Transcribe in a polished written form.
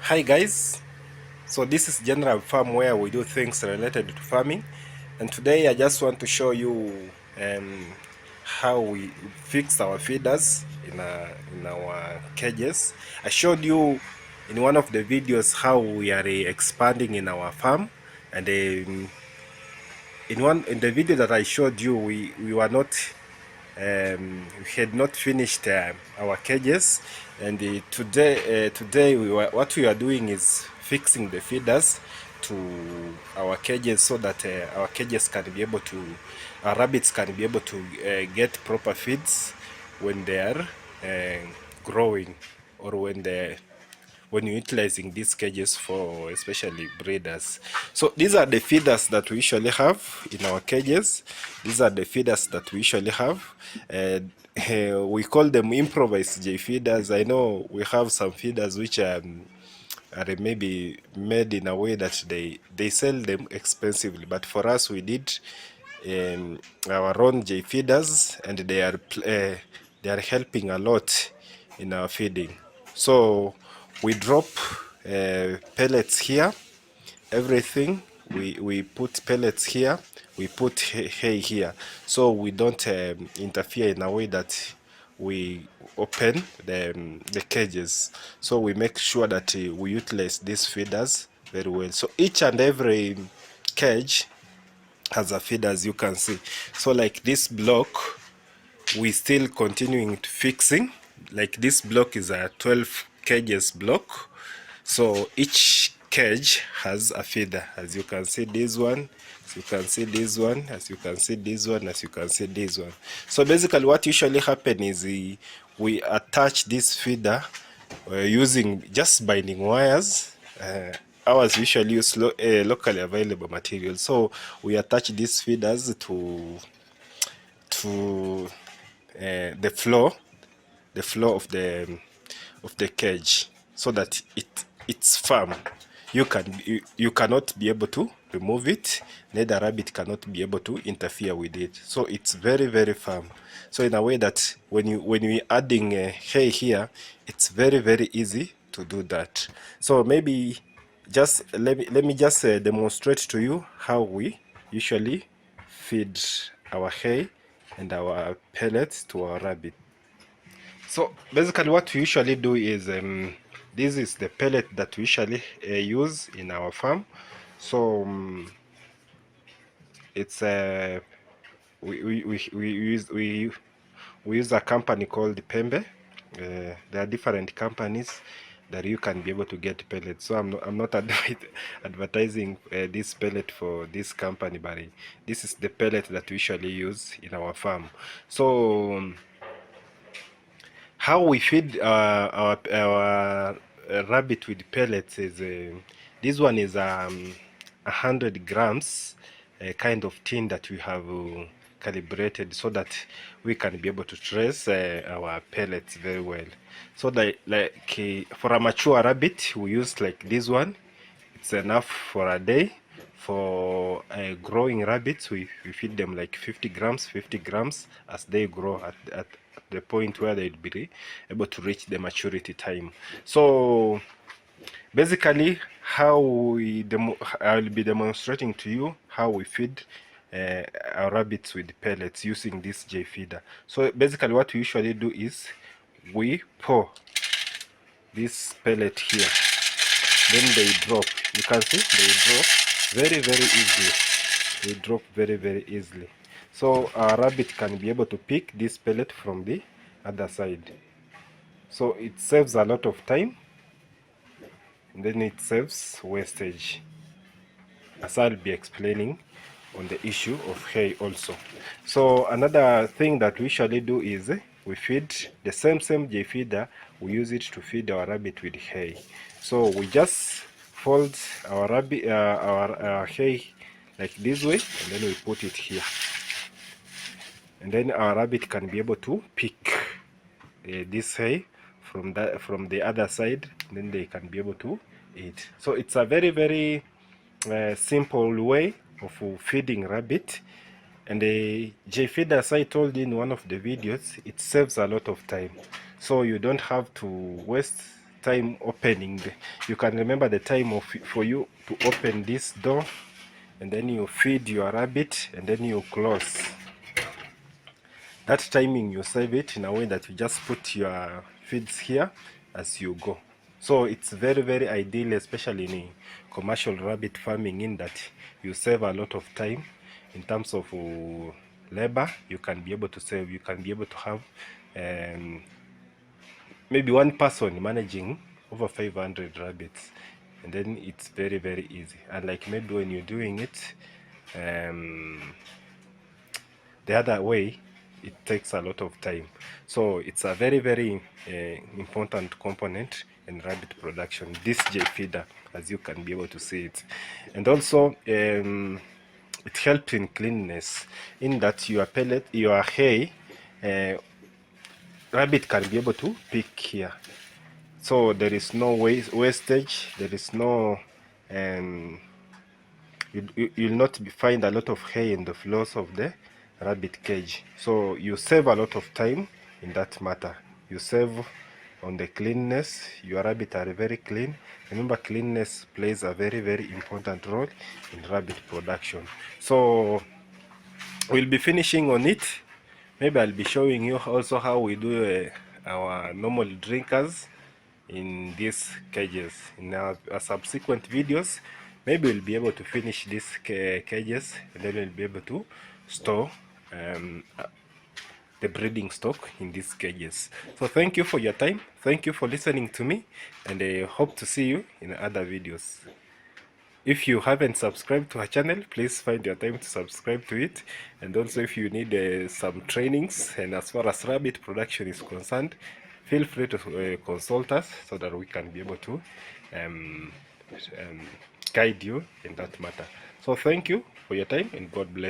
Hi guys, so this is General Farm where we do things related to farming, and today I just want to show you how we fix our feeders in our cages. I showed you in one of the videos how we are expanding in our farm, and in the video that I showed you, we were not we had not finished our cages, and today what we are doing is fixing the feeders to our cages so that our cages can be able to our rabbits can be able to get proper feeds when they are growing, or when you're utilizing these cages for especially breeders. So these are the feeders that we usually have in our cages. These are the feeders that we usually have. We call them improvised J feeders. I know we have some feeders which are maybe made in a way that they sell them expensively, but for us we did our own J feeders, and they are helping a lot in our feeding. So we drop pellets here, everything. We put pellets here, we put hay here, so we don't interfere in a way that we open the cages. So we make sure that we utilize these feeders very well. So each and every cage has a feeder, as you can see. So like this block, we still continuing to fixing. Like this block is a 12 cages block, so each cage has a feeder, as you can see this one, as you can see this one, as you can see this one, as you can see this one. So basically what usually happen is we attach this feeder using just binding wires. Ours usually use locally available materials, so we attach these feeders to the floor of the cage, so that it's firm. You cannot be able to remove it, neither rabbit cannot be able to interfere with it. So it's very firm. So in a way that when we adding hay here, it's very easy to do that. So maybe just let me just demonstrate to you how we usually feed our hay and our pellets to our rabbit. So basically what we usually do is this is the pellet that we usually use in our farm. So it's we use a company called Pembe. There are different companies that you can be able to get pellets. So I'm not advertising this pellet for this company, but this is the pellet that we usually use in our farm. So how we feed our rabbit with pellets is this one is 100 grams kind of tin that we have calibrated so that we can be able to trace our pellets very well. So for a mature rabbit we use like this one. It's enough for a day. For growing rabbits, we feed them like 50 grams as they grow at the point where they'd be able to reach the maturity time. So basically I'll be demonstrating to you how we feed our rabbits with pellets using this J feeder. So basically what we usually do is we pour this pellet here, then they drop. You can see they drop very easily. They drop very easily. So our rabbit can be able to pick this pellet from the other side. So it saves a lot of time, and then it saves wastage, as I'll be explaining on the issue of hay also. So another thing that we usually do is we feed the same J feeder. We use it to feed our rabbit with hay. So we just fold our rabbit our hay like this way, and then we put it here, and then our rabbit can be able to pick this hay from the other side, and then they can be able to eat. So it's a very simple way of feeding rabbit. And the J feeder, as I told you in one of the videos, it saves a lot of time, so you don't have to waste time opening. You can remember the time for you to open this door, and then you feed your rabbit, and then you close. That timing you save it in a way that you just put your feeds here as you go. So it's very, very ideal, especially in commercial rabbit farming, in that you save a lot of time in terms of labor. You can be able to save, you can be able to have maybe one person managing over 500 rabbits, and then it's very, very easy. And like maybe when you're doing it the other way, it takes a lot of time. So it's a very, very important component in rabbit production, this J feeder, as you can be able to see it. And also it helps in cleanliness, in that your pellet, your hay, rabbit can be able to pick here. So there is no wastage, there is no you'll not find a lot of hay in the floors of the rabbit cage. So you save a lot of time in that matter. You save on the cleanness. Your rabbit are very clean. Remember, cleanness plays a very, very important role in rabbit production. So we'll be finishing on it. Maybe I'll be showing you also how we do our normal drinkers in these cages in our subsequent videos. Maybe we'll be able to finish these cages, and then we'll be able to store the breeding stock in these cages. So thank you for your time, thank you for listening to me, and I hope to see you in other videos. If you haven't subscribed to our channel, please find your time to subscribe to it. And also, if you need some trainings, and as far as rabbit production is concerned, feel free to consult us so that we can be able to guide you in that matter. So thank you for your time, and God bless.